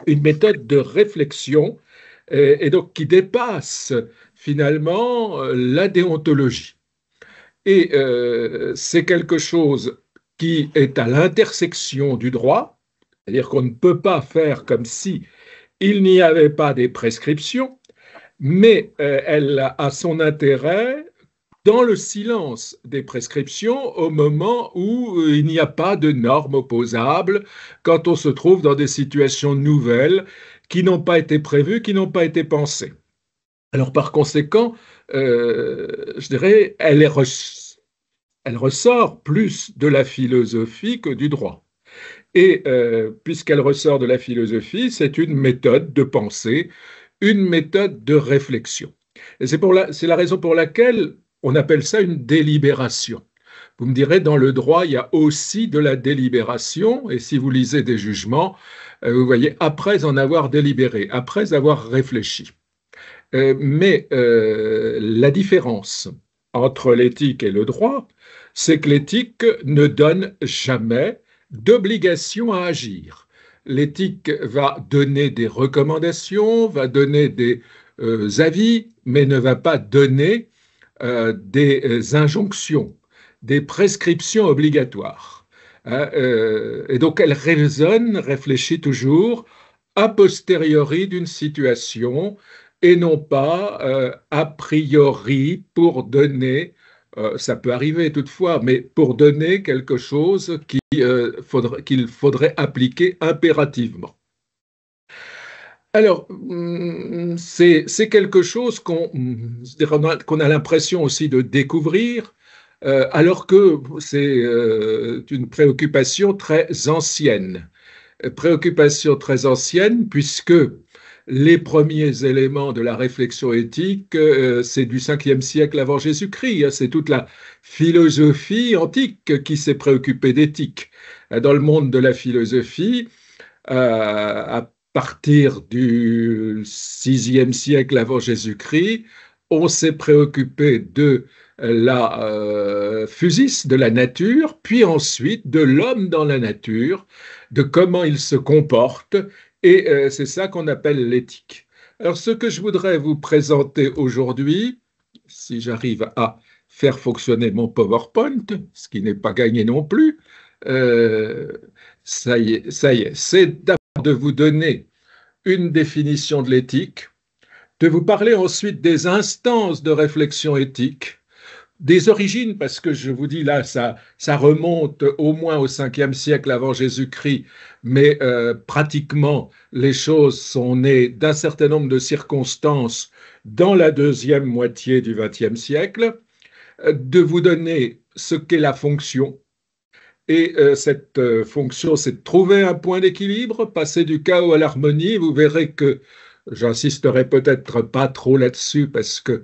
une méthode de réflexion et donc qui dépasse finalement la déontologie. Et c'est quelque chose qui est à l'intersection du droit, c'est-à-dire qu'on ne peut pas faire comme si il n'y avait pas des prescriptions, mais elle a son intérêt dans le silence des prescriptions au moment où il n'y a pas de normes opposables, quand on se trouve dans des situations nouvelles qui n'ont pas été prévues, qui n'ont pas été pensées. Alors par conséquent, je dirais, elle ressort plus de la philosophie que du droit. Et puisqu'elle ressort de la philosophie, c'est une méthode de pensée, une méthode de réflexion. Et c'est la raison pour laquelle on appelle ça une délibération. Vous me direz, dans le droit, il y a aussi de la délibération, et si vous lisez des jugements, vous voyez, après en avoir délibéré, après avoir réfléchi. Mais la différence entre l'éthique et le droit, c'est que l'éthique ne donne jamais d'obligation à agir. L'éthique va donner des recommandations, va donner des avis, mais ne va pas donner des injonctions, des prescriptions obligatoires. Hein, et donc elle raisonne, réfléchit toujours a posteriori d'une situation et non pas a priori pour donner, ça peut arriver toutefois, mais pour donner quelque chose qu'il faudrait appliquer impérativement. Alors, c'est quelque chose qu'on a l'impression aussi de découvrir, alors que c'est une préoccupation très ancienne. Préoccupation très ancienne, puisque les premiers éléments de la réflexion éthique, c'est du 5e siècle avant Jésus-Christ. Hein, c'est toute la philosophie antique qui s'est préoccupée d'éthique. Dans le monde de la philosophie, à partir du 6e siècle avant Jésus-Christ, on s'est préoccupé de la physis, de la nature, puis ensuite de l'homme dans la nature, de comment il se comporte, et c'est ça qu'on appelle l'éthique. Alors ce que je voudrais vous présenter aujourd'hui, si j'arrive à faire fonctionner mon PowerPoint, ce qui n'est pas gagné non plus, euh, ça y est, c'est d'abord de vous donner une définition de l'éthique, de vous parler ensuite des instances de réflexion éthique, des origines, parce que je vous dis là, ça remonte au moins au 5e siècle avant Jésus-Christ, mais pratiquement les choses sont nées d'un certain nombre de circonstances dans la deuxième moitié du XXe siècle, de vous donner ce qu'est la fonction. Et cette fonction, c'est de trouver un point d'équilibre, passer du chaos à l'harmonie. Vous verrez que j'insisterai peut-être pas trop là-dessus parce que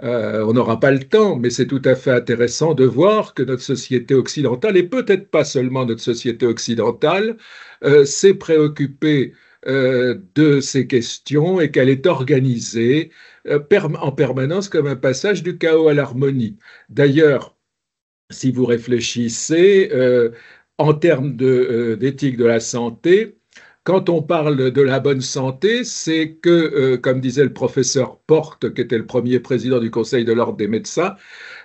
on n'aura pas le temps, mais c'est tout à fait intéressant de voir que notre société occidentale, et peut-être pas seulement notre société occidentale, s'est préoccupée de ces questions et qu'elle est organisée en permanence comme un passage du chaos à l'harmonie. D'ailleurs, si vous réfléchissez en termes d'éthique de la santé, quand on parle de la bonne santé, c'est que, comme disait le professeur Porte, qui était le premier président du Conseil de l'ordre des médecins,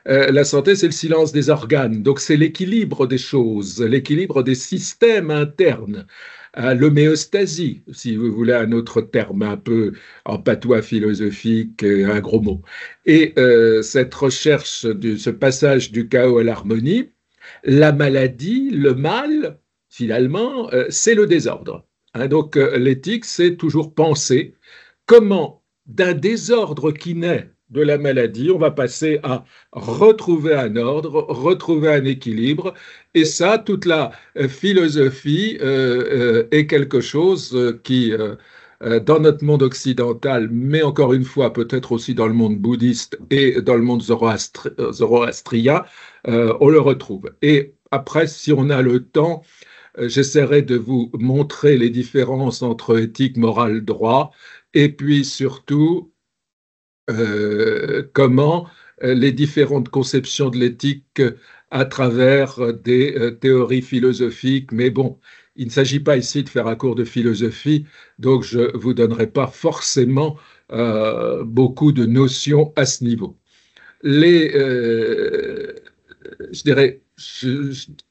la santé, c'est le silence des organes. Donc, c'est l'équilibre des choses, l'équilibre des systèmes internes, l'homéostasie, si vous voulez un autre terme un peu en patois philosophique, un gros mot. Et cette recherche, ce passage du chaos à l'harmonie, la maladie, le mal, finalement, c'est le désordre. Hein, donc, l'éthique, c'est toujours penser comment, d'un désordre qui naît de la maladie, on va passer à retrouver un ordre, retrouver un équilibre. Et ça, toute la philosophie est quelque chose qui, dans notre monde occidental, mais encore une fois, peut-être aussi dans le monde bouddhiste et dans le monde zoroastrien, on le retrouve. Et après, si on a le temps, j'essaierai de vous montrer les différences entre éthique, morale, droit, et puis surtout comment les différentes conceptions de l'éthique à travers des théories philosophiques. Mais bon, il ne s'agit pas ici de faire un cours de philosophie, donc je ne vous donnerai pas forcément beaucoup de notions à ce niveau. Je dirais,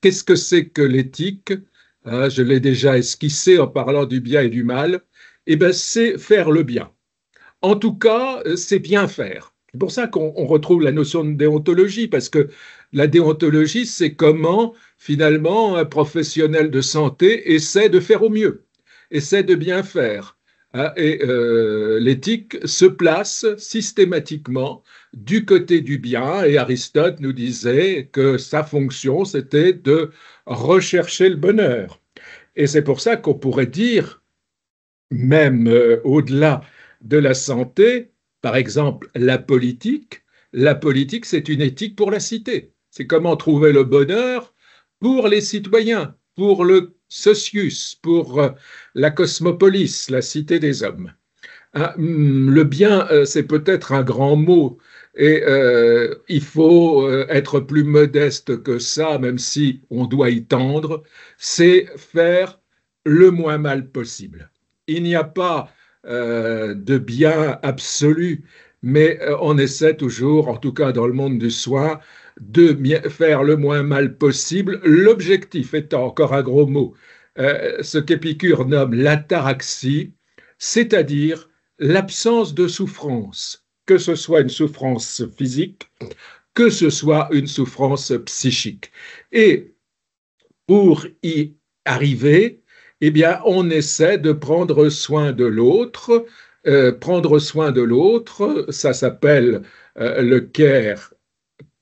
qu'est-ce que c'est que l'éthique? Je l'ai déjà esquissé en parlant du bien et du mal. Eh bien, c'est faire le bien. En tout cas, c'est bien faire. C'est pour ça qu'on retrouve la notion de déontologie, parce que la déontologie, c'est comment finalement un professionnel de santé essaie de faire au mieux, essaie de bien faire. Et l'éthique se place systématiquement du côté du bien, et Aristote nous disait que sa fonction, c'était de rechercher le bonheur. Et c'est pour ça qu'on pourrait dire, même au-delà de la santé, par exemple la politique, c'est une éthique pour la cité. C'est comment trouver le bonheur pour les citoyens, pour le socius, pour la cosmopolis, la cité des hommes. Le bien, c'est peut-être un grand mot, et il faut être plus modeste que ça, même si on doit y tendre, c'est faire le moins mal possible. Il n'y a pas de bien absolu, mais on essaie toujours, en tout cas dans le monde du soin, de faire le moins mal possible, l'objectif étant, encore un gros mot, ce qu'Épicure nomme l'ataraxie, c'est-à-dire l'absence de souffrance, que ce soit une souffrance physique, que ce soit une souffrance psychique. Et pour y arriver, eh bien, on essaie de prendre soin de l'autre. Prendre soin de l'autre, ça s'appelle le care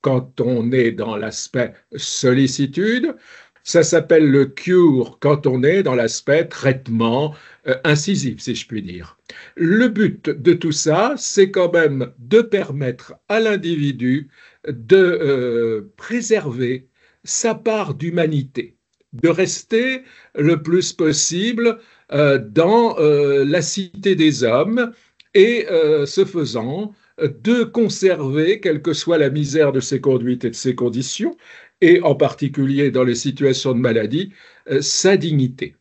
quand on est dans l'aspect sollicitude. Ça s'appelle le cure quand on est dans l'aspect traitement incisif, si je puis dire. Le but de tout ça, c'est quand même de permettre à l'individu de préserver sa part d'humanité, de rester le plus possible dans la cité des hommes et ce faisant, de conserver, quelle que soit la misère de ses conduites et de ses conditions, et en particulier dans les situations de maladie, sa dignité.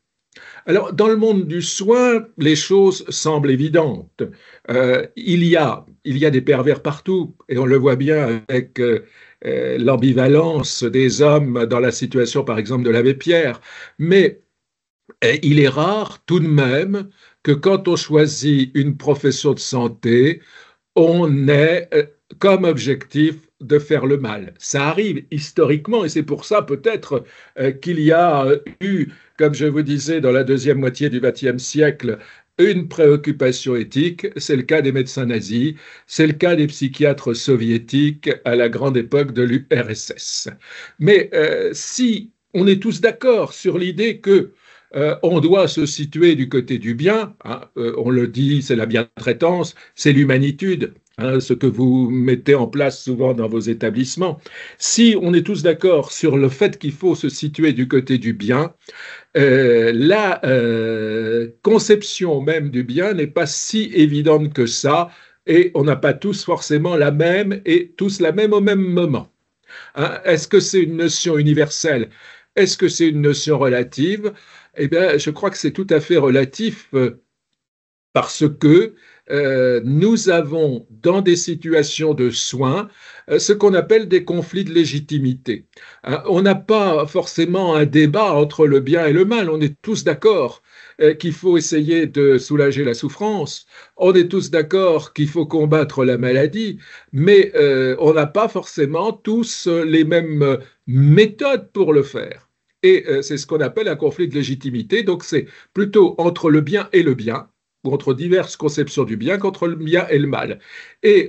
Alors, dans le monde du soin, les choses semblent évidentes. Il y a des pervers partout, et on le voit bien avec l'ambivalence des hommes dans la situation, par exemple, de l'abbé Pierre. Mais il est rare tout de même que quand on choisit une profession de santé, on ait comme objectif de faire le mal. Ça arrive historiquement et c'est pour ça peut-être qu'il y a eu, comme je vous disais, dans la deuxième moitié du XXe siècle, une préoccupation éthique. C'est le cas des médecins nazis, c'est le cas des psychiatres soviétiques à la grande époque de l'URSS. Mais si on est tous d'accord sur l'idée que on doit se situer du côté du bien, hein, on le dit, c'est la bientraitance, c'est l'humanitude, hein, ce que vous mettez en place souvent dans vos établissements. Si on est tous d'accord sur le fait qu'il faut se situer du côté du bien, la conception même du bien n'est pas si évidente que ça, et on n'a pas tous forcément la même et tous la même au même moment. Hein, est-ce que c'est une notion universelle? Est-ce que c'est une notion relative? Eh bien, je crois que c'est tout à fait relatif parce que nous avons dans des situations de soins ce qu'on appelle des conflits de légitimité. On n'a pas forcément un débat entre le bien et le mal, on est tous d'accord qu'il faut essayer de soulager la souffrance, on est tous d'accord qu'il faut combattre la maladie, mais on n'a pas forcément tous les mêmes méthodes pour le faire. Et c'est ce qu'on appelle un conflit de légitimité, donc c'est plutôt entre le bien et le bien, ou entre diverses conceptions du bien qu'entre le bien et le mal. Et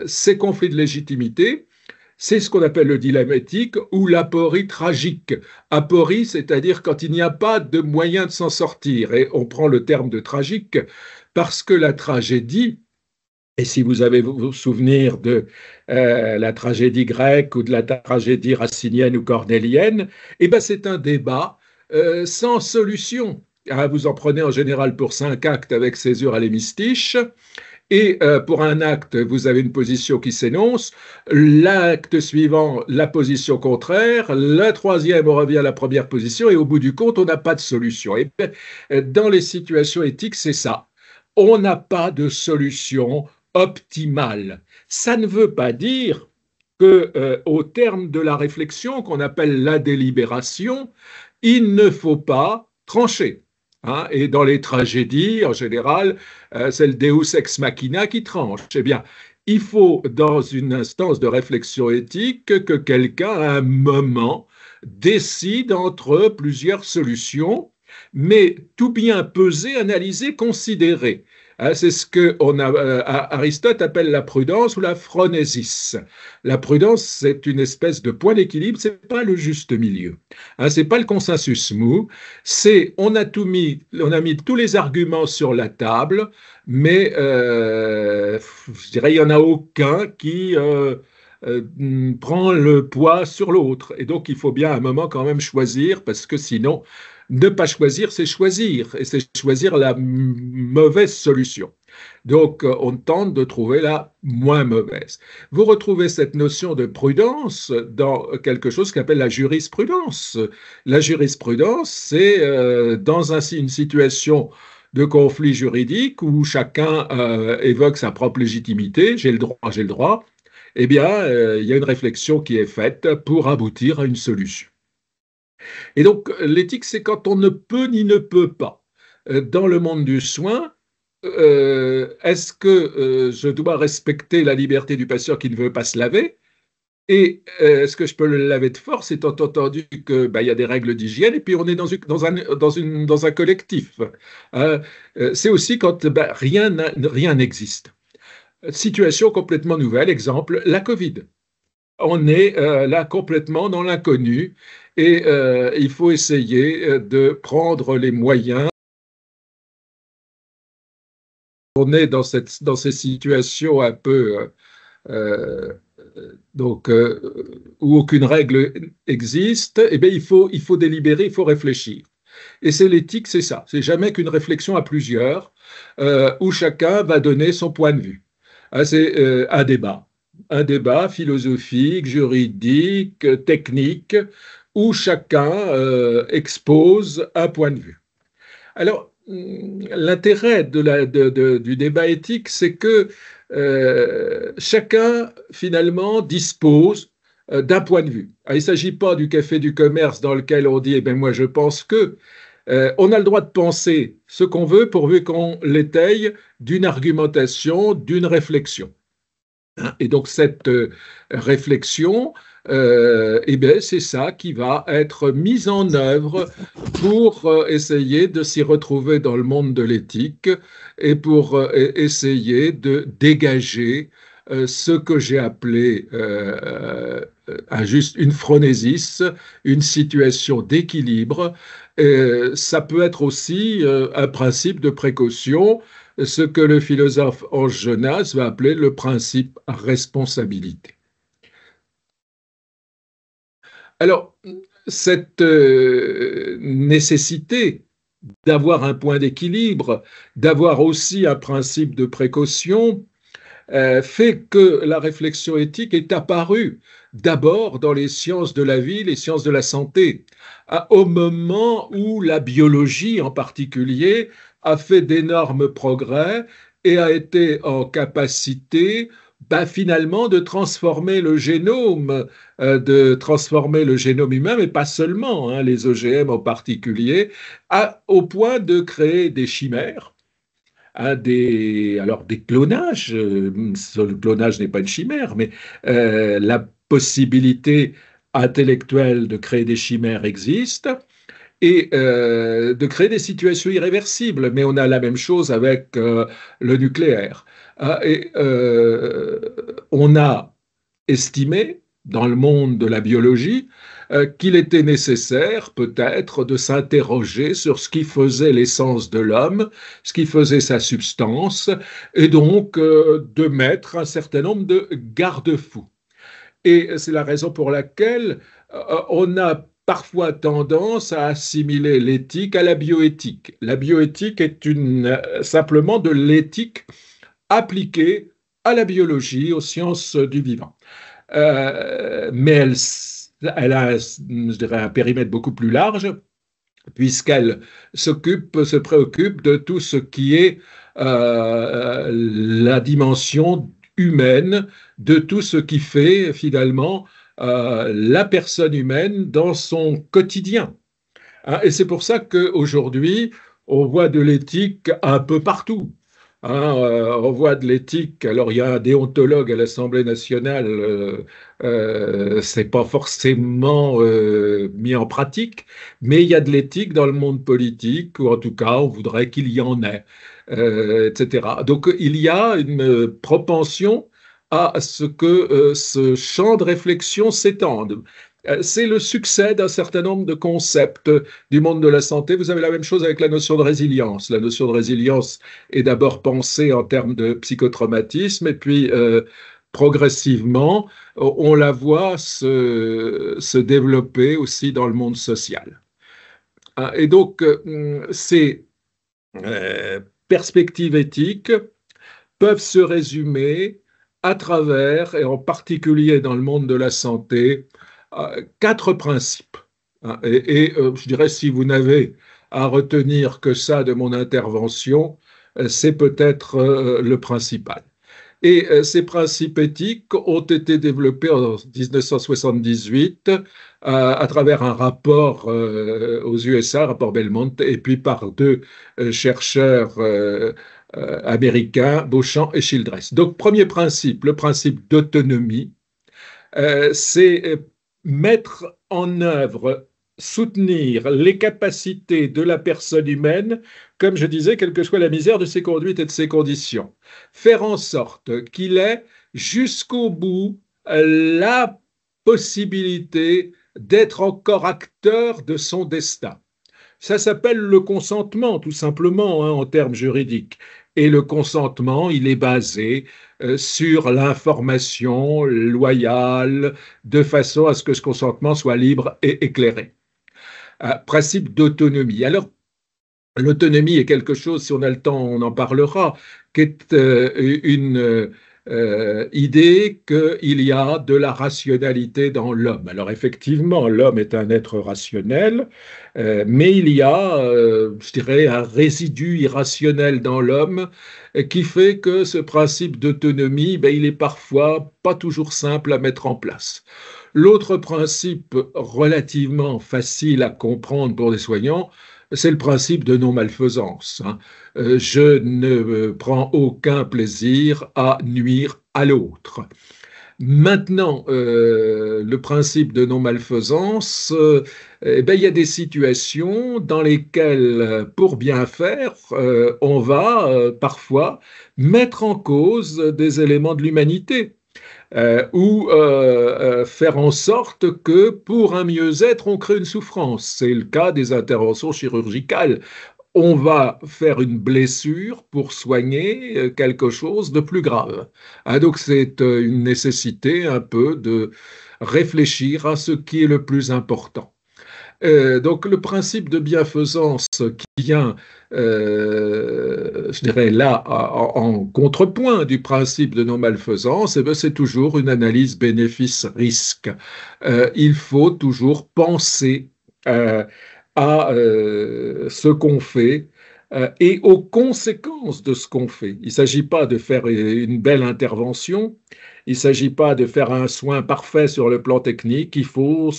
ces conflits de légitimité, c'est ce qu'on appelle le dilemme éthique ou l'aporie tragique. Aporie, c'est-à-dire quand il n'y a pas de moyen de s'en sortir. Et on prend le terme de tragique parce que la tragédie, et si vous avez vos souvenirs de la tragédie grecque ou de la tragédie racinienne ou cornélienne, eh ben c'est un débat sans solution. Vous en prenez en général pour 5 actes avec césure à l'hémistiche, Et pour un acte, vous avez une position qui s'énonce, l'acte suivant, la position contraire, la troisième, on revient à la première position, et au bout du compte, on n'a pas de solution. Et bien, dans les situations éthiques, c'est ça. On n'a pas de solution optimale. Ça ne veut pas dire que, au terme de la réflexion, qu'on appelle la délibération, il ne faut pas trancher. Hein, et dans les tragédies, en général, c'est le Deus ex machina qui tranche. Eh bien, il faut, dans une instance de réflexion éthique, que quelqu'un, à un moment, décide entre plusieurs solutions, mais tout bien peser, analyser, considérer. Hein, c'est ce que Aristote appelle la prudence ou la phronésis. La prudence, c'est une espèce de point d'équilibre, c'est pas le juste milieu. Hein, c'est pas le consensus mou, c'est on a mis tous les arguments sur la table, mais je dirais il y en a aucun qui prend le poids sur l'autre. Et donc il faut bien à un moment quand même choisir, parce que sinon ne pas choisir, c'est choisir, et c'est choisir la mauvaise solution. Donc, on tente de trouver la moins mauvaise. Vous retrouvez cette notion de prudence dans quelque chose qu'on appelle la jurisprudence. La jurisprudence, c'est une situation de conflit juridique où chacun évoque sa propre légitimité, j'ai le droit, j'ai le droit. Eh bien, il y a une réflexion qui est faite pour aboutir à une solution. Et donc, l'éthique, c'est quand on ne peut ni ne peut pas. Dans le monde du soin, est-ce que je dois respecter la liberté du patient qui ne veut pas se laver? Et est-ce que je peux le laver de force, étant entendu que y a des règles d'hygiène et puis on est dans un collectif. C'est aussi quand rien n'existe. Situation complètement nouvelle, exemple, la Covid. On est là complètement dans l'inconnu et il faut essayer de prendre les moyens. On est dans ces situations un peu euh, où aucune règle existe. Eh bien, il faut délibérer, il faut réfléchir. Et c'est l'éthique, c'est ça. C'est jamais qu'une réflexion à plusieurs où chacun va donner son point de vue. C'est un débat philosophique, juridique, technique, où chacun expose un point de vue. Alors, l'intérêt du débat éthique, c'est que chacun, finalement, dispose d'un point de vue. Alors, il ne s'agit pas du café du commerce dans lequel on dit, eh bien, moi, je pense que. On a le droit de penser ce qu'on veut pourvu qu'on l'étaye d'une argumentation, d'une réflexion. Et donc cette réflexion, eh bien, c'est ça qui va être mise en œuvre pour essayer de s'y retrouver dans le monde de l'éthique et pour essayer de dégager ce que j'ai appelé juste une phronésis, une situation d'équilibre. Ça peut être aussi un principe de précaution, ce que le philosophe Ange Jonas va appeler le principe responsabilité. Alors, cette nécessité d'avoir un point d'équilibre, d'avoir aussi un principe de précaution, fait que la réflexion éthique est apparue d'abord dans les sciences de la vie, les sciences de la santé, au moment où la biologie en particulier a fait d'énormes progrès et a été en capacité finalement de transformer le génome, humain, mais pas seulement, hein, les OGM en particulier, au point de créer des chimères. Des clonages. Le clonage n'est pas une chimère, mais la possibilité intellectuelle de créer des chimères existe et de créer des situations irréversibles. Mais on a la même chose avec le nucléaire. On a estimé dans le monde de la biologie qu'il était nécessaire peut-être de s'interroger sur ce qui faisait l'essence de l'homme, ce qui faisait sa substance, et donc de mettre un certain nombre de garde-fous. Et c'est la raison pour laquelle on a parfois tendance à assimiler l'éthique à la bioéthique. La bioéthique est simplement de l'éthique appliquée à la biologie, aux sciences du vivant. Mais elle a, je dirais, un périmètre beaucoup plus large, puisqu'elle se préoccupe de tout ce qui est la dimension humaine, de tout ce qui fait finalement la personne humaine dans son quotidien. Hein, et c'est pour ça qu'aujourd'hui, on voit de l'éthique un peu partout. Hein, on voit de l'éthique. Alors, il y a un déontologue à l'Assemblée nationale, c'est pas forcément mis en pratique, mais il y a de l'éthique dans le monde politique, ou en tout cas, on voudrait qu'il y en ait, etc. Donc, il y a une propension à ce que ce champ de réflexion s'étende. C'est le succès d'un certain nombre de concepts du monde de la santé. Vous avez la même chose avec la notion de résilience. La notion de résilience est d'abord pensée en termes de psychotraumatisme, et puis progressivement, on la voit se développer aussi dans le monde social. Et donc, ces perspectives éthiques peuvent se résumer à travers, et en particulier dans le monde de la santé, quatre principes. Je dirais, si vous n'avez à retenir que ça de mon intervention, c'est peut-être le principal. Et ces principes éthiques ont été développés en 1978 à travers un rapport aux USA, un rapport Belmont, et puis par deux chercheurs américains, Beauchamp et Childress. Donc, premier principe, le principe d'autonomie, c'est mettre en œuvre, soutenir les capacités de la personne humaine, comme je disais, quelle que soit la misère de ses conduites et de ses conditions. Faire en sorte qu'il ait jusqu'au bout la possibilité d'être encore acteur de son destin. Ça s'appelle le consentement, tout simplement, hein, en termes juridiques. Et le consentement, il est basé sur l'information loyale, de façon à ce que ce consentement soit libre et éclairé. Principe d'autonomie. Alors, l'autonomie est quelque chose, si on a le temps, on en parlera, qui est une idée qu'il y a de la rationalité dans l'homme. Alors effectivement, l'homme est un être rationnel, mais il y a, je dirais, un résidu irrationnel dans l'homme qui fait que ce principe d'autonomie, ben, il est parfois pas toujours simple à mettre en place. L'autre principe relativement facile à comprendre pour les soignants, c'est le principe de non-malfaisance. Hein. Je ne prends aucun plaisir à nuire à l'autre. Maintenant, le principe de non-malfaisance, eh ben, il y a des situations dans lesquelles, pour bien faire, on va parfois mettre en cause des éléments de l'humanité. Ou faire en sorte que pour un mieux-être, on crée une souffrance. C'est le cas des interventions chirurgicales. On va faire une blessure pour soigner quelque chose de plus grave. Ah, donc c'est une nécessité un peu de réfléchir à ce qui est le plus important. Donc le principe de bienfaisance qui vient, je dirais là, en contrepoint du principe de non-malfaisance, eh bien, c'est toujours une analyse bénéfice-risque. Il faut toujours penser à ce qu'on fait et aux conséquences de ce qu'on fait. Il ne s'agit pas de faire une belle intervention, il ne s'agit pas de faire un soin parfait sur le plan technique, il faut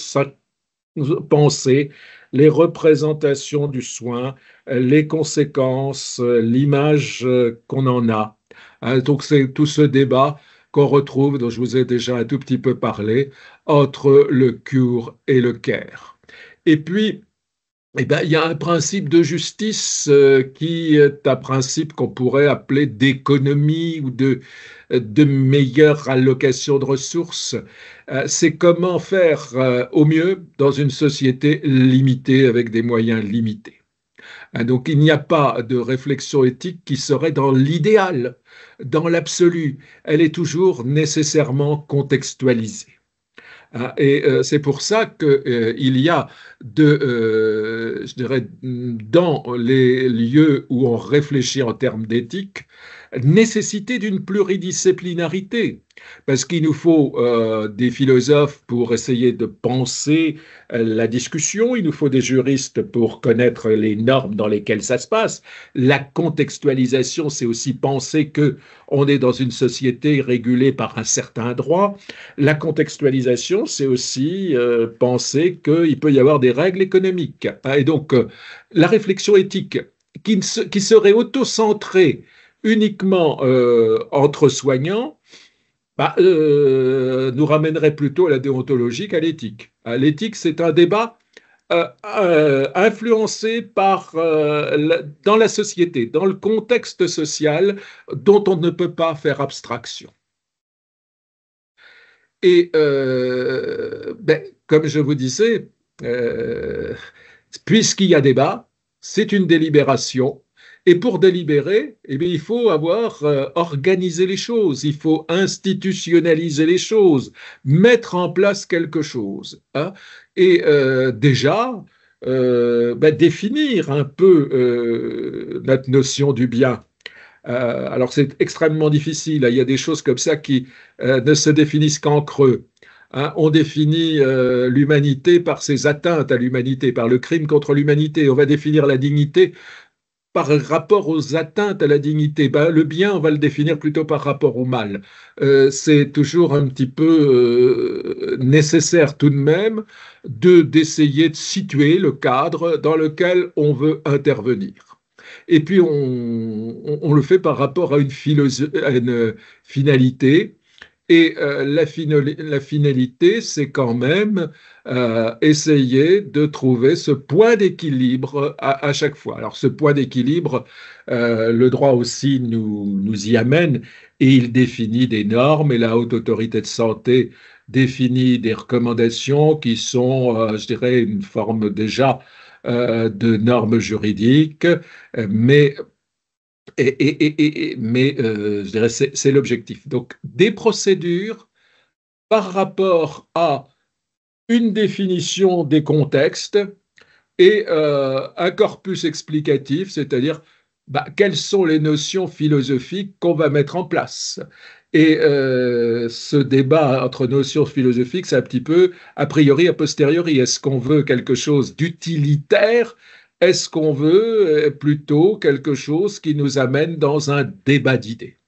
penser les représentations du soin, les conséquences, l'image qu'on en a. Hein, donc c'est tout ce débat qu'on retrouve, dont je vous ai déjà un tout petit peu parlé, entre le cure et le care. Et puis, eh ben, il y a un principe de justice qui est un principe qu'on pourrait appeler d'économie ou de meilleure allocation de ressources. C'est comment faire au mieux dans une société limitée avec des moyens limités. Donc il n'y a pas de réflexion éthique qui serait dans l'idéal, dans l'absolu. Elle est toujours nécessairement contextualisée. Et c'est pour ça qu'il y a je dirais, dans les lieux où on réfléchit en termes d'éthique, nécessité d'une pluridisciplinarité, parce qu'il nous faut des philosophes pour essayer de penser la discussion, il nous faut des juristes pour connaître les normes dans lesquelles ça se passe. La contextualisation, c'est aussi penser que on est dans une société régulée par un certain droit. La contextualisation, c'est aussi penser qu'il peut y avoir des règles économiques. Et donc, la réflexion éthique qui serait auto-centrée uniquement entre soignants, nous ramènerait plutôt à la déontologie qu'à l'éthique. L'éthique, c'est un débat influencé par dans la société, dans le contexte social dont on ne peut pas faire abstraction. Et comme je vous disais, puisqu'il y a débat, c'est une délibération. Et pour délibérer, eh bien, il faut avoir organisé les choses, il faut institutionnaliser les choses, mettre en place quelque chose. Hein. Et déjà, définir un peu notre notion du bien. Alors c'est extrêmement difficile, il y a des choses comme ça qui ne se définissent qu'en creux. Hein, on définit l'humanité par ses atteintes à l'humanité, par le crime contre l'humanité. On va définir la dignité par rapport aux atteintes à la dignité. Le bien, on va le définir plutôt par rapport au mal. C'est toujours un petit peu nécessaire tout de même d'essayer de situer le cadre dans lequel on veut intervenir. Et puis, on le fait par rapport à une finalité. Et la finalité, c'est quand même essayer de trouver ce point d'équilibre à chaque fois. Alors ce point d'équilibre, le droit aussi nous y amène et il définit des normes et la Haute Autorité de Santé définit des recommandations qui sont, je dirais, une forme déjà de normes juridiques, mais je dirais c'est l'objectif. Donc, des procédures par rapport à une définition des contextes et un corpus explicatif, c'est-à-dire quelles sont les notions philosophiques qu'on va mettre en place. Et ce débat entre notions philosophiques, c'est un petit peu a priori, a posteriori. Est-ce qu'on veut quelque chose d'utilitaire? Est-ce qu'on veut plutôt quelque chose qui nous amène dans un débat d'idées?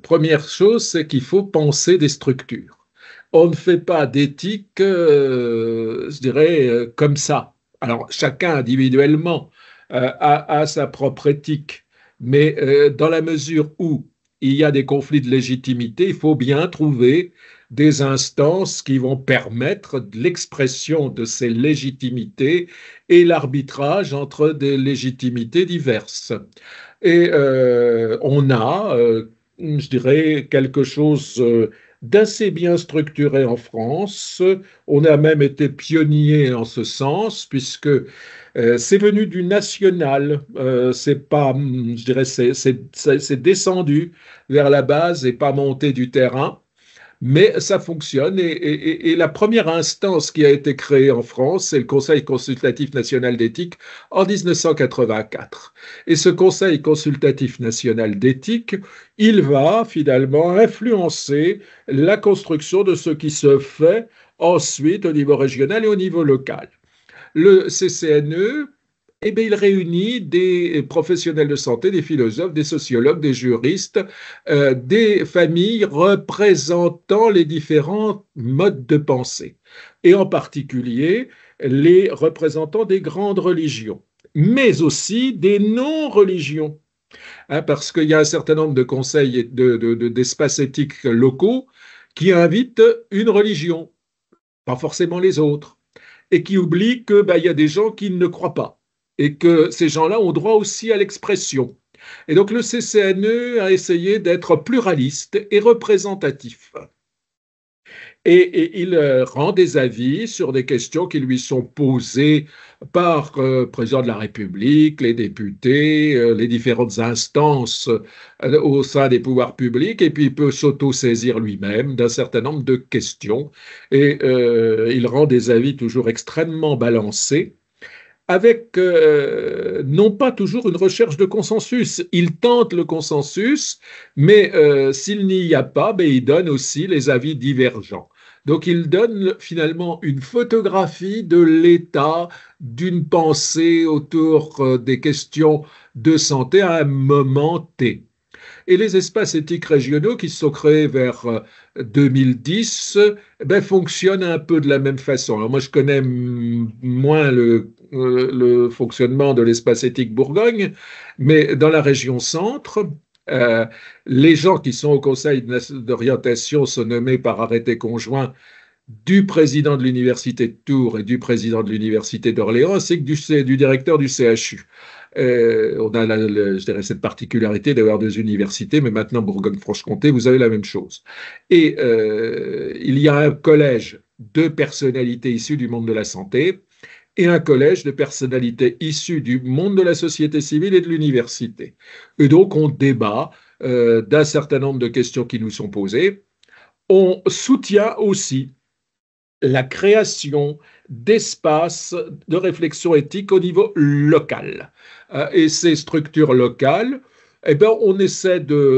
Première chose, c'est qu'il faut penser des structures. On ne fait pas d'éthique, je dirais, comme ça. Alors, chacun individuellement a sa propre éthique, mais dans la mesure où il y a des conflits de légitimité, il faut bien trouver des instances qui vont permettre l'expression de ces légitimités et l'arbitrage entre des légitimités diverses. Et on a, je dirais, quelque chose d'assez bien structuré en France. On a même été pionnier en ce sens, puisque c'est venu du national. C'est pas, je dirais, c'est descendu vers la base et pas monté du terrain. Mais ça fonctionne et la première instance qui a été créée en France, c'est le Conseil consultatif national d'éthique en 1984. Et ce Conseil consultatif national d'éthique, il va finalement influencer la construction de ce qui se fait ensuite au niveau régional et au niveau local. Le CCNE, eh bien, il réunit des professionnels de santé, des philosophes, des sociologues, des juristes, des familles représentant les différents modes de pensée, et en particulier les représentants des grandes religions, mais aussi des non-religions, hein, parce qu'il y a un certain nombre de conseils d'espaces éthiques locaux qui invitent une religion, pas forcément les autres, et qui oublient qu'il y a des gens qui ne croient pas et que ces gens-là ont droit aussi à l'expression. Et donc le CCNE a essayé d'être pluraliste et représentatif. Et il rend des avis sur des questions qui lui sont posées par le président de la République, les députés, les différentes instances au sein des pouvoirs publics, et puis il peut s'auto-saisir lui-même d'un certain nombre de questions. Et il rend des avis toujours extrêmement balancés. avec non pas toujours une recherche de consensus. Il tente le consensus, mais s'il n'y a pas, ben, il donne aussi les avis divergents. Donc il donne finalement une photographie de l'état d'une pensée autour des questions de santé à un moment T. Et les espaces éthiques régionaux qui se sont créés vers 2010 ben, fonctionnent un peu de la même façon. Alors moi, je connais moins le fonctionnement de l'espace éthique Bourgogne, mais dans la région centre, euh, les gens qui sont au conseil d'orientation sont nommés par arrêté conjoint du président de l'université de Tours et du président de l'université d'Orléans, ainsi que du directeur du CHU. On a, je dirais, cette particularité d'avoir deux universités, mais maintenant, Bourgogne-Franche-Comté, vous avez la même chose. Et il y a un collège de personnalités issues du monde de la santé et un collège de personnalités issues du monde de la société civile et de l'université. Et donc, on débat d'un certain nombre de questions qui nous sont posées. On soutient aussi la création d'espaces de réflexion éthique au niveau local. Et ces structures locales, eh bien, on essaie d'aider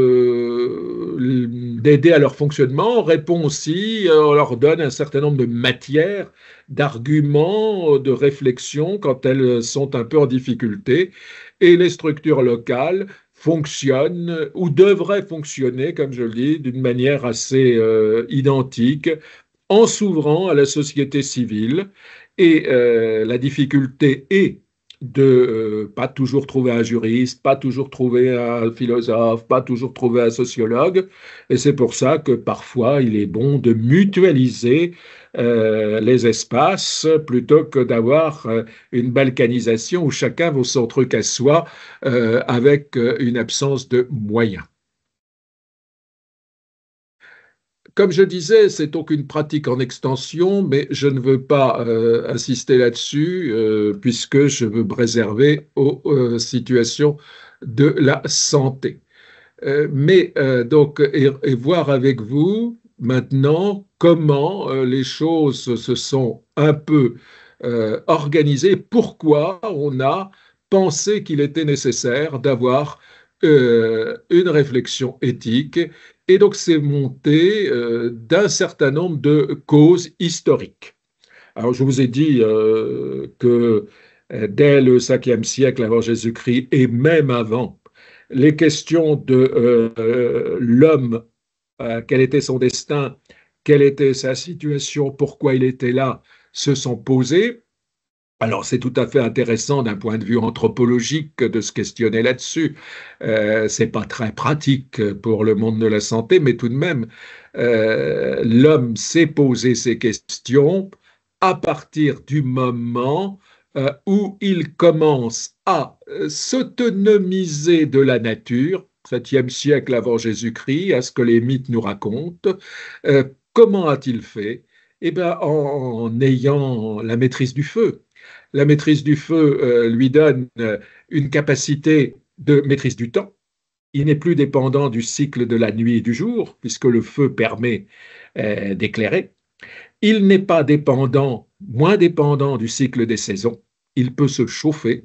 à leur fonctionnement, on répond aussi, on leur donne un certain nombre de matières, d'arguments, de réflexion quand elles sont un peu en difficulté. Et les structures locales fonctionnent ou devraient fonctionner, comme je le dis, d'une manière assez identique en s'ouvrant à la société civile. Et la difficulté est de pas toujours trouver un juriste, pas toujours trouver un philosophe, pas toujours trouver un sociologue. Et c'est pour ça que parfois il est bon de mutualiser les espaces plutôt que d'avoir une balkanisation où chacun vaut son truc à soi avec une absence de moyens. Comme je disais, c'est donc une pratique en extension, mais je ne veux pas insister là-dessus puisque je veux me réserver aux situations de la santé. Donc, et voir avec vous maintenant comment les choses se sont un peu organisées, pourquoi on a pensé qu'il était nécessaire d'avoir une réflexion éthique. Et donc, c'est monté d'un certain nombre de causes historiques. Alors, je vous ai dit que dès le 5e siècle avant Jésus-Christ et même avant, les questions de l'homme, quel était son destin, quelle était sa situation, pourquoi il était là, se sont posées. Alors, c'est tout à fait intéressant d'un point de vue anthropologique de se questionner là-dessus. C'est pas très pratique pour le monde de la santé, mais tout de même, l'homme s'est posé ces questions à partir du moment où il commence à s'autonomiser de la nature, 7e siècle avant Jésus-Christ, à ce que les mythes nous racontent. Comment a-t-il fait? Eh bien, en ayant la maîtrise du feu. La maîtrise du feu lui donne une capacité de maîtrise du temps. Il n'est plus dépendant du cycle de la nuit et du jour, puisque le feu permet d'éclairer. Il n'est pas dépendant, moins dépendant du cycle des saisons. Il peut se chauffer.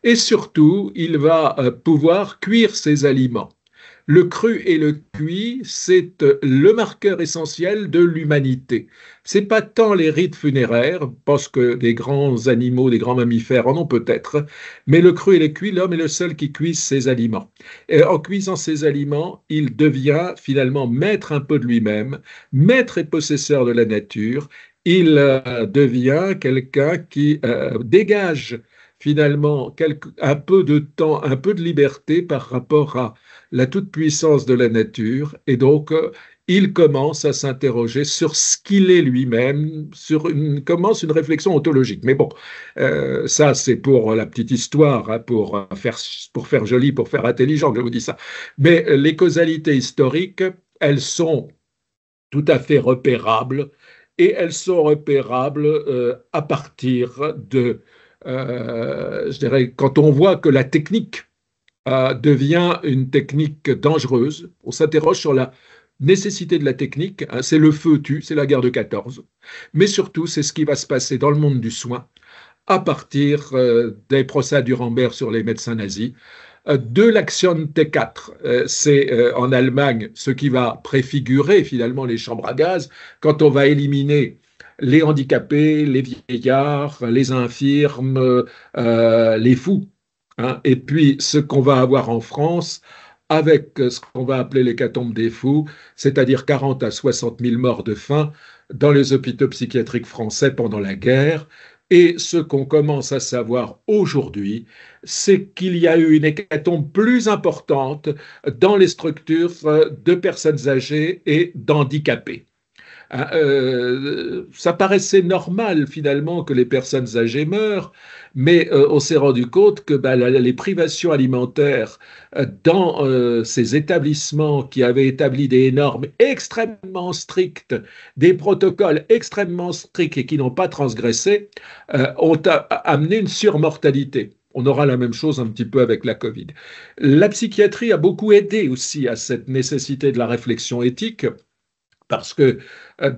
Et surtout, il va pouvoir cuire ses aliments. Le cru et le cuit, c'est le marqueur essentiel de l'humanité. C'est pas tant les rites funéraires, parce que des grands animaux, des grands mammifères en ont peut-être, mais le cru et le cuit, l'homme est le seul qui cuise ses aliments. Et en cuisant ses aliments, il devient finalement maître un peu de lui-même, maître et possesseur de la nature. Il devient quelqu'un qui dégage finalement un peu de temps, un peu de liberté par rapport à la toute-puissance de la nature, et donc il commence à s'interroger sur ce qu'il est lui-même, commence une réflexion ontologique. Mais bon, ça c'est pour la petite histoire, hein, pour faire joli, pour faire intelligent, je vous dis ça. Mais les causalités historiques, elles sont tout à fait repérables, et elles sont repérables à partir de, je dirais, quand on voit que la technique devient une technique dangereuse. On s'interroge sur la nécessité de la technique. Hein, c'est le feu tue, c'est la guerre de 14. Mais surtout, c'est ce qui va se passer dans le monde du soin à partir des procès à Nuremberg sur les médecins nazis, de l'Action T4. C'est en Allemagne ce qui va préfigurer finalement les chambres à gaz quand on va éliminer les handicapés, les vieillards, les infirmes, les fous. Hein. Et puis ce qu'on va avoir en France avec ce qu'on va appeler l'hécatombe des fous, c'est-à-dire 40 à 60 000 morts de faim dans les hôpitaux psychiatriques français pendant la guerre. Et ce qu'on commence à savoir aujourd'hui, c'est qu'il y a eu une hécatombe plus importante dans les structures de personnes âgées et d'handicapés. Ça paraissait normal finalement que les personnes âgées meurent, mais on s'est rendu compte que les privations alimentaires dans ces établissements qui avaient établi des normes extrêmement strictes, des protocoles extrêmement stricts et qui n'ont pas transgressé, ont amené une surmortalité. On aura la même chose un petit peu avec la Covid. La psychiatrie a beaucoup aidé aussi à cette nécessité de la réflexion éthique. Parce que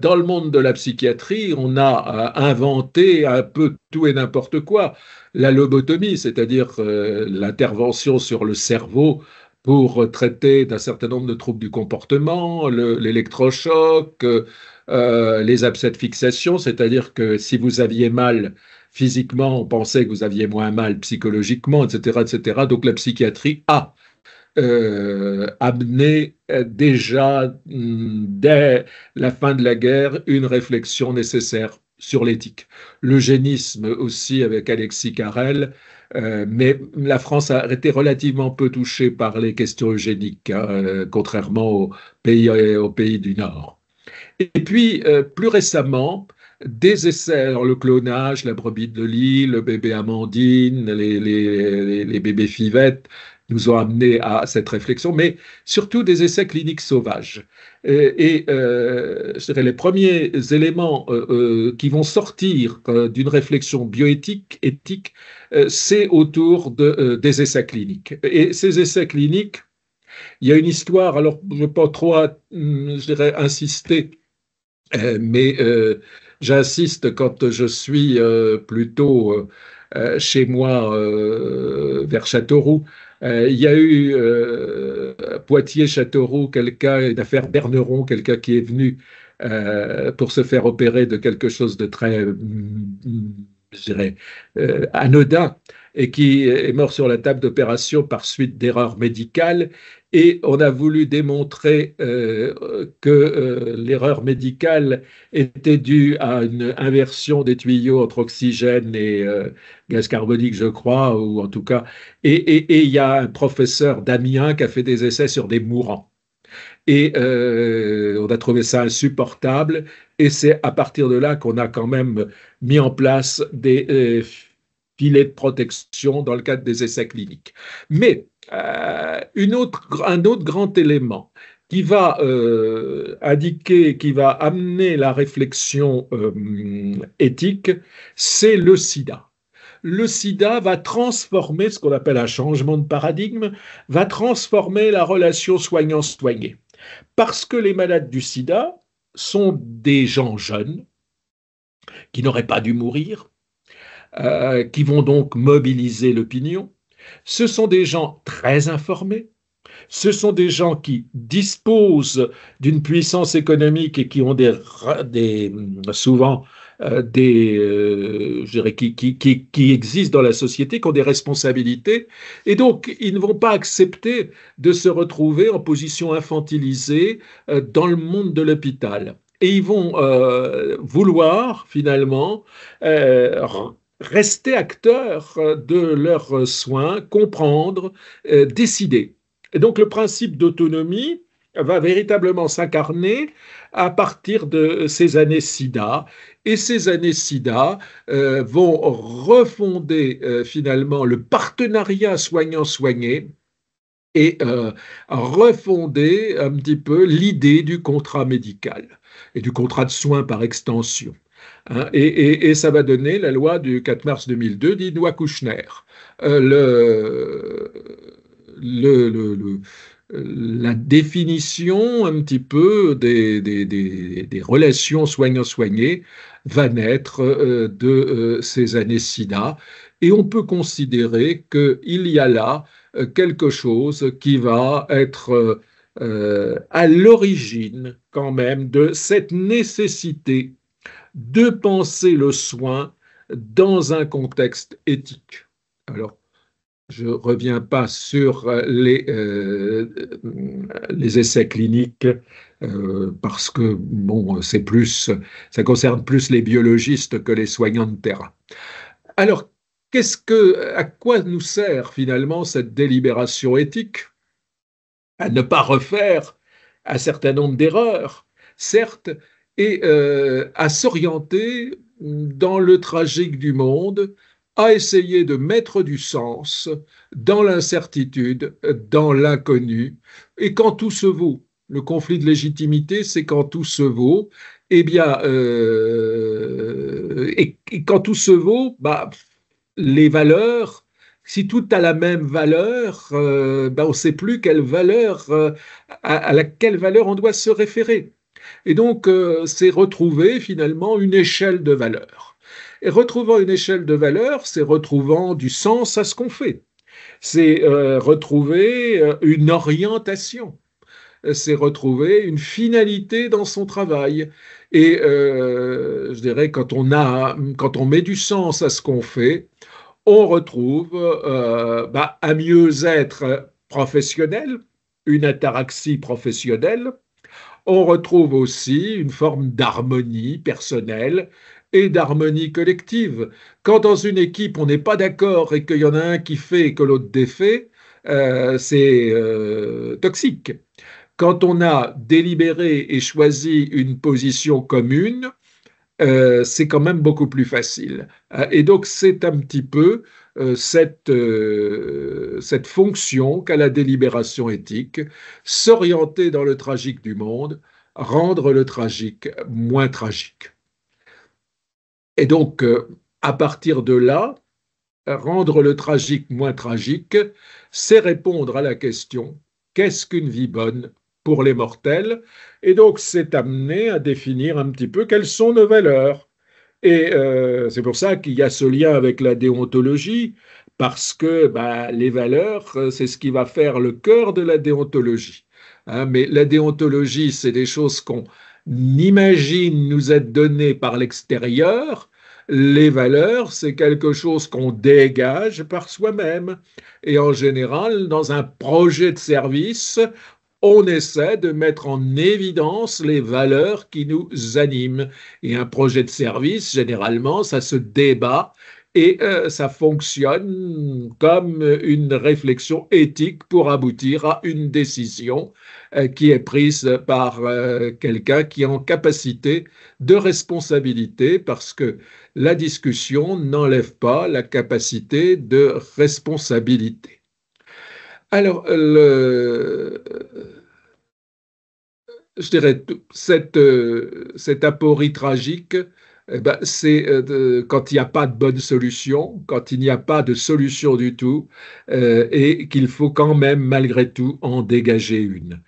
dans le monde de la psychiatrie, on a inventé un peu tout et n'importe quoi. La lobotomie, c'est-à-dire l'intervention sur le cerveau pour traiter d'un certain nombre de troubles du comportement, l'électrochoc, les abcès de fixation, c'est-à-dire que si vous aviez mal physiquement, on pensait que vous aviez moins mal psychologiquement, etc., etc. Donc la psychiatrie a amené déjà dès la fin de la guerre une réflexion nécessaire sur l'éthique. L'eugénisme aussi avec Alexis Carrel, mais la France a été relativement peu touchée par les questions eugéniques, hein, contrairement aux pays du Nord. Et puis, plus récemment, des essais, alors le clonage, la brebis de Lille, le bébé Amandine, les bébés Fivette, nous ont amené à cette réflexion, mais surtout des essais cliniques sauvages. Je dirais les premiers éléments qui vont sortir d'une réflexion bioéthique, éthique, c'est autour des essais cliniques. Et ces essais cliniques, il y a une histoire, alors je ne vais pas trop, je dirais, insister, mais j'insiste quand je suis plutôt chez moi vers Châteauroux. Il y a eu Poitiers-Châteauroux, quelqu'un, une affaire Berneron, quelqu'un qui est venu pour se faire opérer de quelque chose de très, je dirais, anodin et qui est mort sur la table d'opération par suite d'erreurs médicales. Et on a voulu démontrer que l'erreur médicale était due à une inversion des tuyaux entre oxygène et gaz carbonique, je crois, ou en tout cas. Et il y a un professeur d'Amiens qui a fait des essais sur des mourants. Et on a trouvé ça insupportable. Et c'est à partir de là qu'on a quand même mis en place des filets de protection dans le cadre des essais cliniques. Mais un autre grand élément qui va indiquer, qui va amener la réflexion éthique, c'est le sida. Le sida va transformer ce qu'on appelle un changement de paradigme, va transformer la relation soignant-soigné. Parce que les malades du sida sont des gens jeunes qui n'auraient pas dû mourir, qui vont donc mobiliser l'opinion. Ce sont des gens très informés, ce sont des gens qui disposent d'une puissance économique et qui ont souvent je dirais, qui existent dans la société, qui ont des responsabilités, et donc ils ne vont pas accepter de se retrouver en position infantilisée dans le monde de l'hôpital. Et ils vont vouloir finalement rester acteurs de leurs soins, comprendre, décider. Et donc le principe d'autonomie va véritablement s'incarner à partir de ces années SIDA. Et ces années SIDA vont refonder finalement le partenariat soignant-soigné et refonder un petit peu l'idée du contrat médical et du contrat de soins par extension. Hein, et ça va donner la loi du 4 mars 2002, dite loi Kouchner. La définition un petit peu des relations soignant-soigné va naître de ces années SIDA. Et on peut considérer qu'il y a là quelque chose qui va être à l'origine quand même de cette nécessité de penser le soin dans un contexte éthique. Alors, je ne reviens pas sur les essais cliniques parce que bon, ça concerne plus les biologistes que les soignants de terrain. Alors, à quoi nous sert finalement cette délibération éthique? À ne pas refaire un certain nombre d'erreurs, certes, et à s'orienter dans le tragique du monde, à essayer de mettre du sens dans l'incertitude, dans l'inconnu, et quand tout se vaut. Le conflit de légitimité, c'est quand tout se vaut. Eh bien, et quand tout se vaut, bah, les valeurs, si tout a la même valeur, ben on ne sait plus quelle valeur, à laquelle valeur on doit se référer. Et donc, c'est retrouver finalement une échelle de valeurs. Et retrouvant une échelle de valeurs, c'est retrouvant du sens à ce qu'on fait. C'est retrouver une orientation. C'est retrouver une finalité dans son travail. Et je dirais, quand on met du sens à ce qu'on fait, on retrouve un mieux-être professionnel, une ataraxie professionnelle. On retrouve aussi une forme d'harmonie personnelle et d'harmonie collective. Quand dans une équipe, on n'est pas d'accord et qu'il y en a un qui fait et que l'autre défait, c'est toxique. Quand on a délibéré et choisi une position commune, c'est quand même beaucoup plus facile. Et donc, c'est un petit peu cette fonction qu'a la délibération éthique, s'orienter dans le tragique du monde, rendre le tragique moins tragique. Et donc, à partir de là, rendre le tragique moins tragique, c'est répondre à la question, qu'est-ce qu'une vie bonne pour les mortels? Et donc, c'est amener à définir un petit peu quelles sont nos valeurs. Et c'est pour ça qu'il y a ce lien avec la déontologie, parce que bah, les valeurs, c'est ce qui va faire le cœur de la déontologie. Hein, mais la déontologie, c'est des choses qu'on imagine nous être données par l'extérieur. Les valeurs, c'est quelque chose qu'on dégage par soi-même. Et en général, dans un projet de service, on essaie de mettre en évidence les valeurs qui nous animent. Et un projet de service, généralement, ça se débat et ça fonctionne comme une réflexion éthique pour aboutir à une décision qui est prise par quelqu'un qui est en capacité de responsabilité parce que la discussion n'enlève pas la capacité de responsabilité. Alors, je dirais, cette aporie tragique, eh ben, c'est quand il n'y a pas de bonne solution, quand il n'y a pas de solution du tout, et qu'il faut quand même, malgré tout, en dégager une.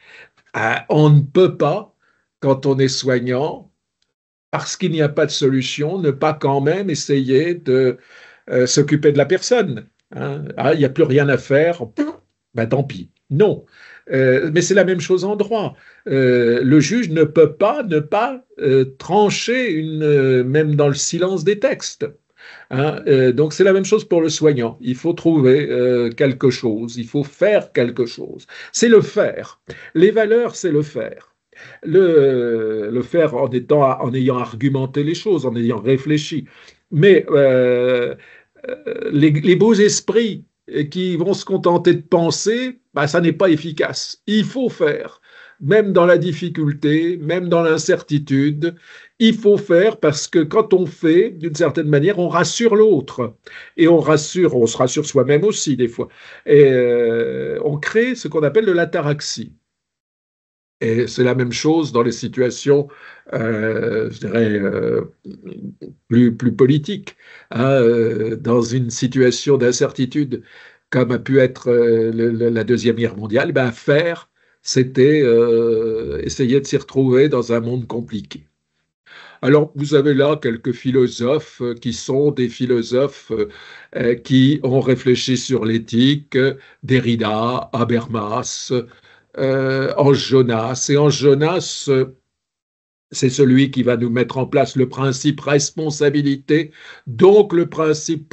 On ne peut pas, quand on est soignant, parce qu'il n'y a pas de solution, ne pas quand même essayer de s'occuper de la personne. Hein. Ah, il n'y a plus rien à faire, ben, tant pis. Non. Mais c'est la même chose en droit. Le juge ne peut pas ne pas trancher même dans le silence des textes. Hein. Donc c'est la même chose pour le soignant. Il faut trouver quelque chose, il faut faire quelque chose. C'est le faire. Les valeurs, c'est le faire. Le faire en ayant argumenté les choses, en ayant réfléchi. Mais les beaux esprits qui vont se contenter de penser, bah, ça n'est pas efficace. Il faut faire, même dans la difficulté, même dans l'incertitude. Il faut faire parce que quand on fait, d'une certaine manière, on rassure l'autre. Et on se rassure soi-même aussi des fois. Et on crée ce qu'on appelle de l'ataraxie. Et c'est la même chose dans les situations, je dirais, plus politiques. Hein, dans une situation d'incertitude, comme a pu être la Deuxième Guerre mondiale, ben, faire, c'était essayer de s'y retrouver dans un monde compliqué. Alors, vous avez là quelques philosophes qui sont des philosophes qui ont réfléchi sur l'éthique, Derrida, Habermas, Ange Jonas. Et Ange Jonas, c'est celui qui va nous mettre en place le principe responsabilité, donc le principe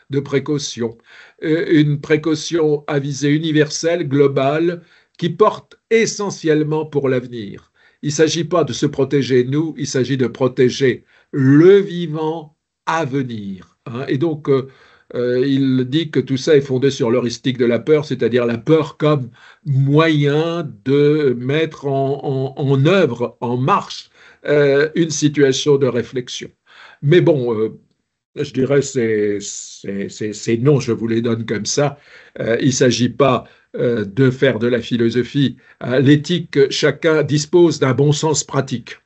de précaution. Une précaution à visée universelle, globale, qui porte essentiellement pour l'avenir. Il ne s'agit pas de se protéger nous, il s'agit de protéger le vivant à venir. Hein. Et donc, il dit que tout ça est fondé sur l'heuristique de la peur, c'est-à-dire la peur comme moyen de mettre en œuvre, en marche, une situation de réflexion. Mais bon, je dirais c'est non, je vous les donne comme ça. Il ne s'agit pas de faire de la philosophie. L'éthique, chacun dispose d'un bon sens pratique.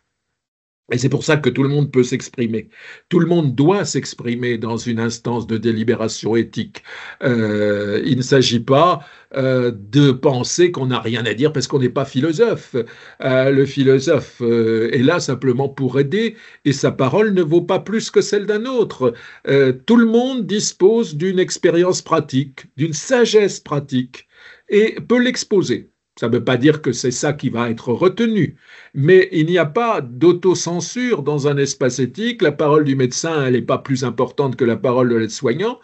Et c'est pour ça que tout le monde peut s'exprimer. Tout le monde doit s'exprimer dans une instance de délibération éthique. Il ne s'agit pas de penser qu'on n'a rien à dire parce qu'on n'est pas philosophe. Le philosophe est là simplement pour aider et sa parole ne vaut pas plus que celle d'un autre. Tout le monde dispose d'une expérience pratique, d'une sagesse pratique et peut l'exposer. Ça ne veut pas dire que c'est ça qui va être retenu, mais il n'y a pas d'autocensure dans un espace éthique. La parole du médecin, elle n'est pas plus importante que la parole de l'aide-soignant.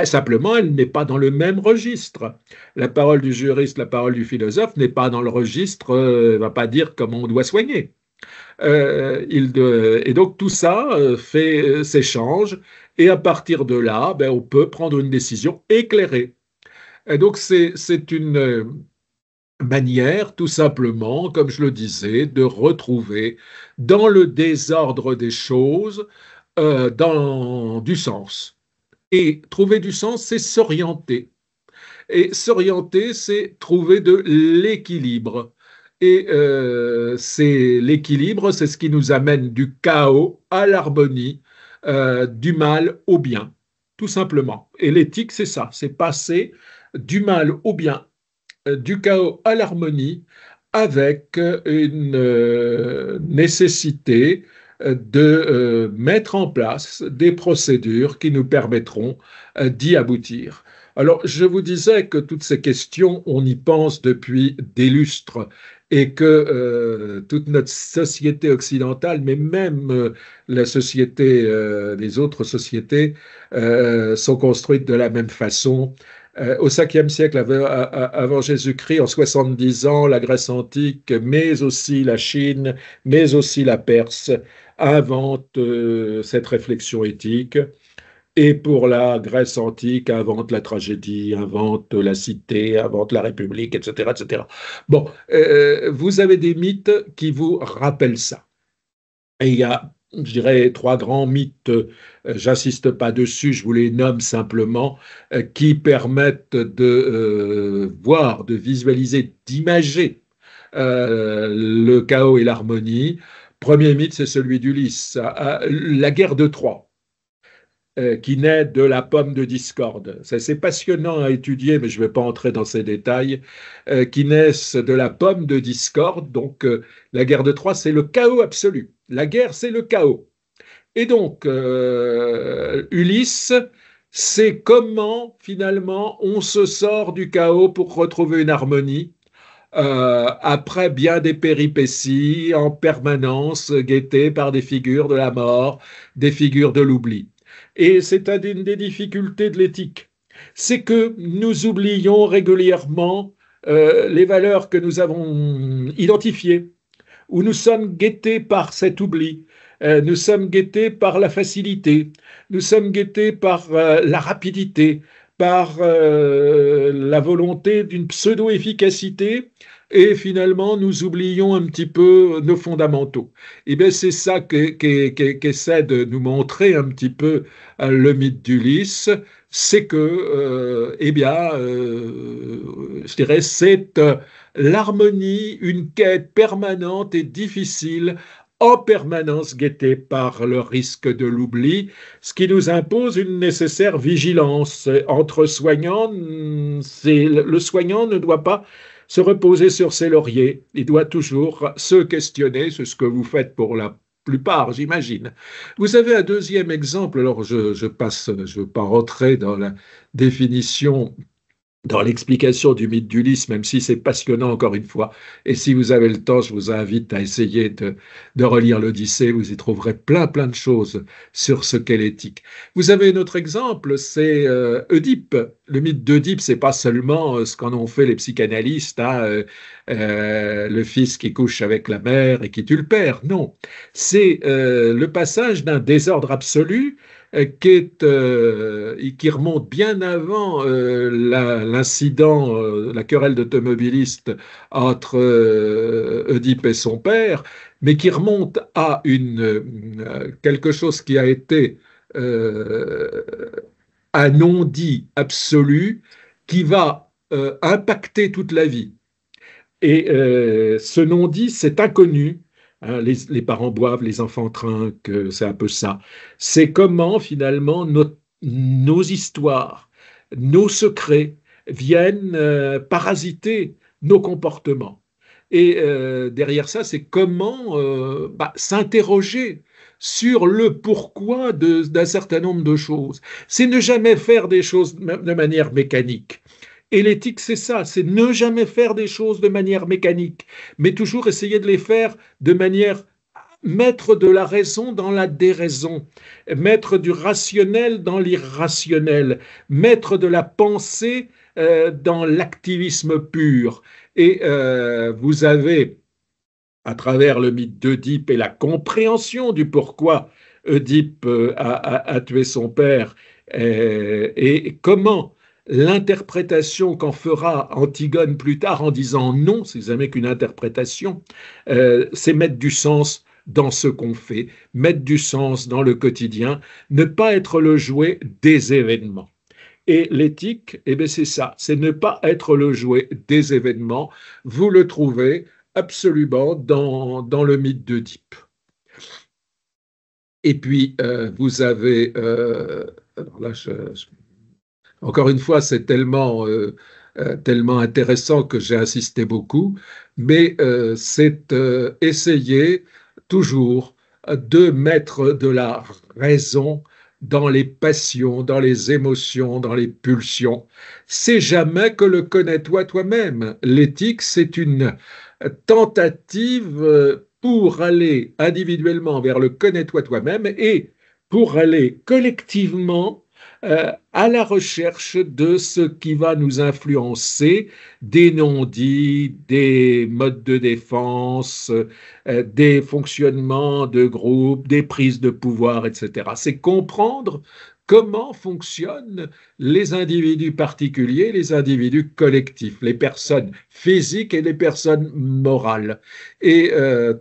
Simplement, elle n'est pas dans le même registre. La parole du juriste, la parole du philosophe n'est pas dans le registre, ne va pas dire comment on doit soigner. Et donc tout ça s'échange, et à partir de là, ben, on peut prendre une décision éclairée. Et donc c'est une manière, tout simplement, comme je le disais, de retrouver dans le désordre des choses du sens. Et trouver du sens, c'est s'orienter. Et s'orienter, c'est trouver de l'équilibre. Et c'est l'équilibre, c'est ce qui nous amène du chaos à l'harmonie, du mal au bien, tout simplement. Et l'éthique, c'est ça, c'est passer du mal au bien, du chaos à l'harmonie, avec une nécessité de mettre en place des procédures qui nous permettront d'y aboutir. Alors, je vous disais que toutes ces questions, on y pense depuis des lustres et que toute notre société occidentale, mais même la société, les autres sociétés, sont construites de la même façon. Au 5e siècle avant Jésus-Christ, en 70 ans, la Grèce antique, mais aussi la Chine, mais aussi la Perse, inventent cette réflexion éthique. Et pour la Grèce antique, invente la tragédie, invente la cité, invente la République, etc., etc. Bon, vous avez des mythes qui vous rappellent ça. Et il y a, je dirais, trois grands mythes, j'insiste pas dessus, je vous les nomme simplement, qui permettent de voir, de visualiser, d'imager le chaos et l'harmonie. Premier mythe, c'est celui d'Ulysse, la guerre de Troie, qui naît de la pomme de discorde. C'est passionnant à étudier, mais je ne vais pas entrer dans ces détails, qui naissent de la pomme de discorde. Donc, la guerre de Troie, c'est le chaos absolu. La guerre, c'est le chaos. Et donc, Ulysse, c'est comment, finalement, on se sort du chaos pour retrouver une harmonie, après bien des péripéties, en permanence guettées par des figures de la mort, des figures de l'oubli. Et c'est une des difficultés de l'éthique, c'est que nous oublions régulièrement les valeurs que nous avons identifiées, où nous sommes guettés par cet oubli, nous sommes guettés par la facilité, nous sommes guettés par la rapidité, par la volonté d'une pseudo-efficacité, et finalement nous oublions un petit peu nos fondamentaux. Et bien c'est ça qu'essaie de nous montrer un petit peu le mythe d'Ulysse, c'est que, je dirais, c'est l'harmonie, une quête permanente et difficile, en permanence guettée par le risque de l'oubli, ce qui nous impose une nécessaire vigilance. Entre soignants, le soignant ne doit pas se reposer sur ses lauriers, il doit toujours se questionner, c'est ce que vous faites pour plupart, j'imagine. Vous avez un deuxième exemple, alors je ne veux pas rentrer dans la définition dans l'explication du mythe d'Ulysse, même si c'est passionnant encore une fois. Et si vous avez le temps, je vous invite à essayer de relire l'Odyssée, vous y trouverez plein de choses sur ce qu'est l'éthique. Vous avez un autre exemple, c'est Oedipe. Le mythe d'Oedipe, c'est pas seulement ce qu'en ont fait les psychanalystes, hein, le fils qui couche avec la mère et qui tue le père. Non, c'est le passage d'un désordre absolu qui remonte bien avant l'incident, la querelle d'automobilistes entre Oedipe et son père, mais qui remonte à quelque chose qui a été euh, un non-dit absolu qui va impacter toute la vie. Et ce non-dit, c'est inconnu. Hein, les parents boivent, les enfants trinquent, c'est un peu ça. C'est comment finalement nos histoires, nos secrets viennent parasiter nos comportements. Et derrière ça, c'est comment s'interroger sur le pourquoi d'un certain nombre de choses. C'est ne jamais faire des choses de manière mécanique. Et l'éthique, c'est ça, c'est ne jamais faire des choses de manière mécanique, mais toujours essayer de les faire de manière mettre de la raison dans la déraison, mettre du rationnel dans l'irrationnel, mettre de la pensée dans l'activisme pur. Et vous avez, à travers le mythe d'Oedipe et la compréhension du pourquoi Oedipe a tué son père et comment l'interprétation qu'en fera Antigone plus tard en disant non, c'est jamais qu'une interprétation, c'est mettre du sens dans ce qu'on fait, mettre du sens dans le quotidien, ne pas être le jouet des événements. Et l'éthique, eh bien c'est ça, c'est ne pas être le jouet des événements. Vous le trouvez absolument dans le mythe d'Oedipe. Et puis, vous avez... alors là, encore une fois, c'est tellement intéressant que j'ai insisté beaucoup, mais c'est essayer toujours de mettre de la raison dans les passions, dans les émotions, dans les pulsions. C'est jamais que le connais-toi toi-même. L'éthique, c'est une tentative pour aller individuellement vers le connais-toi toi-même et pour aller collectivement à la recherche de ce qui va nous influencer, des non-dits, des modes de défense, des fonctionnements de groupe, des prises de pouvoir, etc. C'est comprendre comment fonctionnent les individus particuliers, les individus collectifs, les personnes physiques et les personnes morales. Et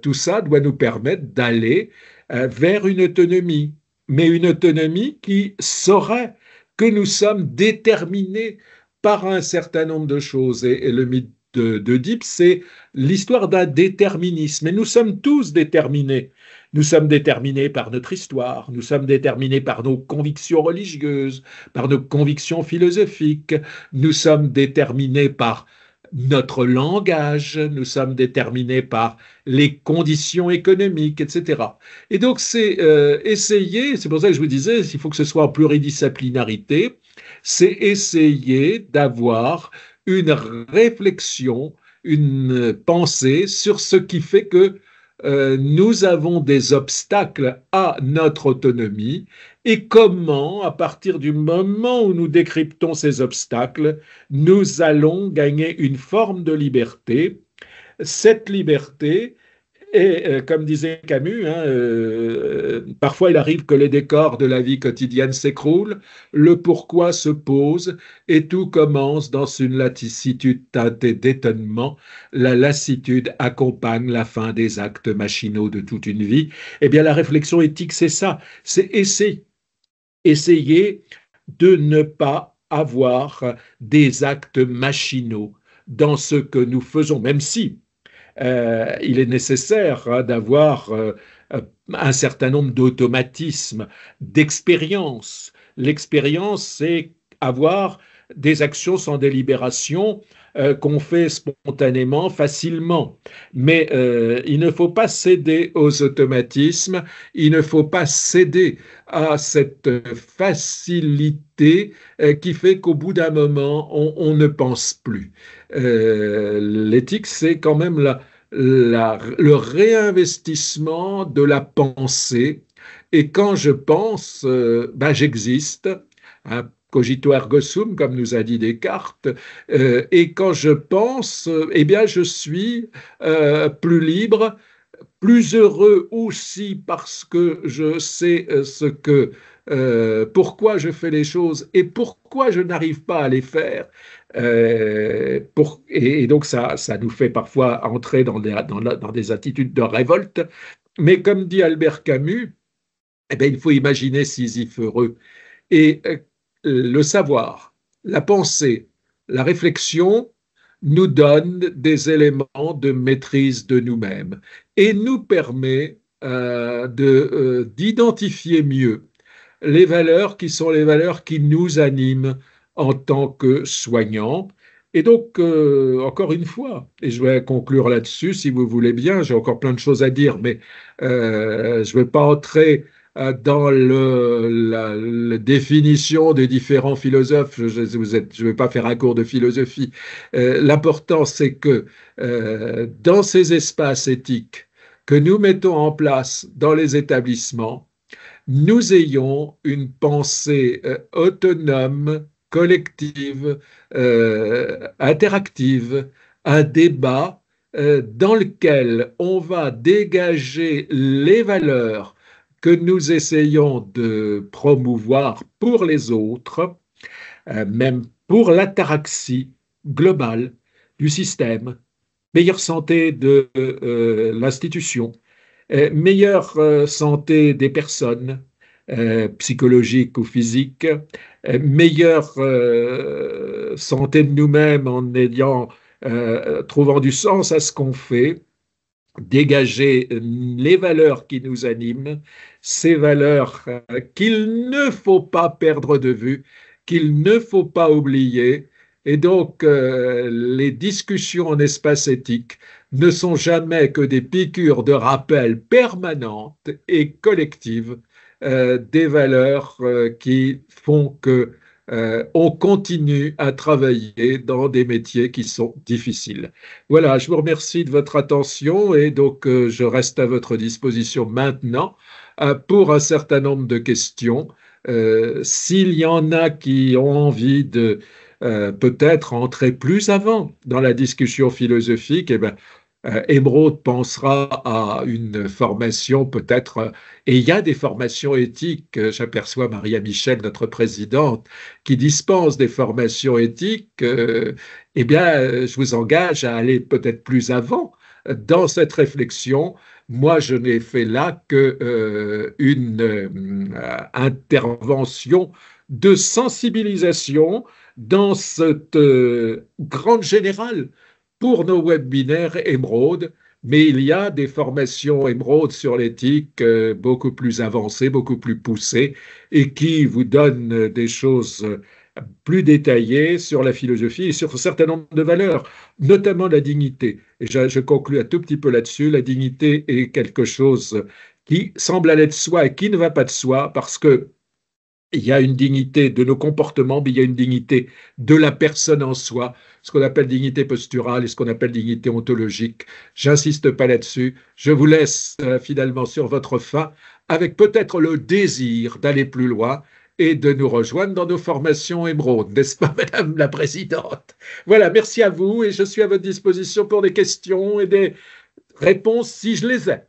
tout ça doit nous permettre d'aller vers une autonomie, mais une autonomie qui saurait que nous sommes déterminés par un certain nombre de choses. Et le mythe d'Oedipe, c'est l'histoire d'un déterminisme. Et nous sommes tous déterminés. Nous sommes déterminés par notre histoire, nous sommes déterminés par nos convictions religieuses, par nos convictions philosophiques, nous sommes déterminés par notre langage, nous sommes déterminés par les conditions économiques, etc. Et donc, c'est essayer, c'est pour ça que je vous disais, il faut que ce soit en pluridisciplinarité, c'est essayer d'avoir une réflexion, une pensée sur ce qui fait que nous avons des obstacles à notre autonomie et comment, à partir du moment où nous décryptons ces obstacles, nous allons gagner une forme de liberté. Cette liberté, et comme disait Camus, hein, parfois il arrive que les décors de la vie quotidienne s'écroulent, le pourquoi se pose et tout commence dans une lassitude teintée d'étonnement. La lassitude accompagne la fin des actes machinaux de toute une vie. Eh bien, la réflexion éthique, c'est ça, c'est essayer de ne pas avoir des actes machinaux dans ce que nous faisons, même si il est nécessaire d'avoir un certain nombre d'automatismes, d'expériences. L'expérience, c'est avoir des actions sans délibération qu'on fait spontanément, facilement. Mais il ne faut pas céder aux automatismes, il ne faut pas céder à cette facilité qui fait qu'au bout d'un moment, on ne pense plus. L'éthique, c'est quand même le réinvestissement de la pensée. Et quand je pense, ben, j'existe. Hein, cogito ergo sum, comme nous a dit Descartes, et quand je pense, eh bien, je suis plus libre, plus heureux aussi parce que je sais pourquoi je fais les choses et pourquoi je n'arrive pas à les faire. Et donc ça nous fait parfois entrer dans des attitudes de révolte. Mais comme dit Albert Camus, eh bien, il faut imaginer Sisyphe heureux. Et le savoir, la pensée, la réflexion nous donnent des éléments de maîtrise de nous-mêmes et nous permet d'identifier mieux les valeurs qui sont les valeurs qui nous animent en tant que soignants. Et donc, encore une fois, et je vais conclure là-dessus si vous voulez bien, j'ai encore plein de choses à dire, mais je ne vais pas entrer dans la définition des différents philosophes. Je ne vais pas faire un cours de philosophie. L'important, c'est que dans ces espaces éthiques que nous mettons en place dans les établissements, nous ayons une pensée autonome, collective, interactive, un débat dans lequel on va dégager les valeurs que nous essayons de promouvoir pour les autres, même pour l'ataraxie globale du système, meilleure santé de l'institution, meilleure santé des personnes, psychologique ou physique, meilleure santé de nous-mêmes en trouvant du sens à ce qu'on fait, dégager les valeurs qui nous animent, ces valeurs qu'il ne faut pas perdre de vue, qu'il ne faut pas oublier. Et donc, les discussions en espace éthique ne sont jamais que des piqûres de rappel permanentes et collectives des valeurs qui font que on continue à travailler dans des métiers qui sont difficiles. Voilà, je vous remercie de votre attention et donc je reste à votre disposition maintenant pour un certain nombre de questions. S'il y en a qui ont envie de peut-être entrer plus avant dans la discussion philosophique, eh ben, Emeraude pensera à une formation peut-être, et il y a des formations éthiques, j'aperçois Maria Michel, notre présidente, qui dispense des formations éthiques, eh bien, je vous engage à aller peut-être plus avant dans cette réflexion. Moi, je n'ai fait là qu'une intervention de sensibilisation dans cette grande générale pour nos webinaires Emeraude, mais il y a des formations Emeraude sur l'éthique beaucoup plus avancées, beaucoup plus poussées, et qui vous donnent des choses plus détaillées sur la philosophie et sur un certain nombre de valeurs, notamment la dignité. Et je conclus un tout petit peu là-dessus. La dignité est quelque chose qui semble aller de soi et qui ne va pas de soi parce que il y a une dignité de nos comportements, mais il y a une dignité de la personne en soi, ce qu'on appelle dignité posturale et ce qu'on appelle dignité ontologique. J'insiste pas là-dessus. Je vous laisse finalement sur votre faim avec peut-être le désir d'aller plus loin et de nous rejoindre dans nos formations Émeraude, n'est-ce pas, Madame la Présidente? Voilà, merci à vous et je suis à votre disposition pour des questions et des réponses si je les ai.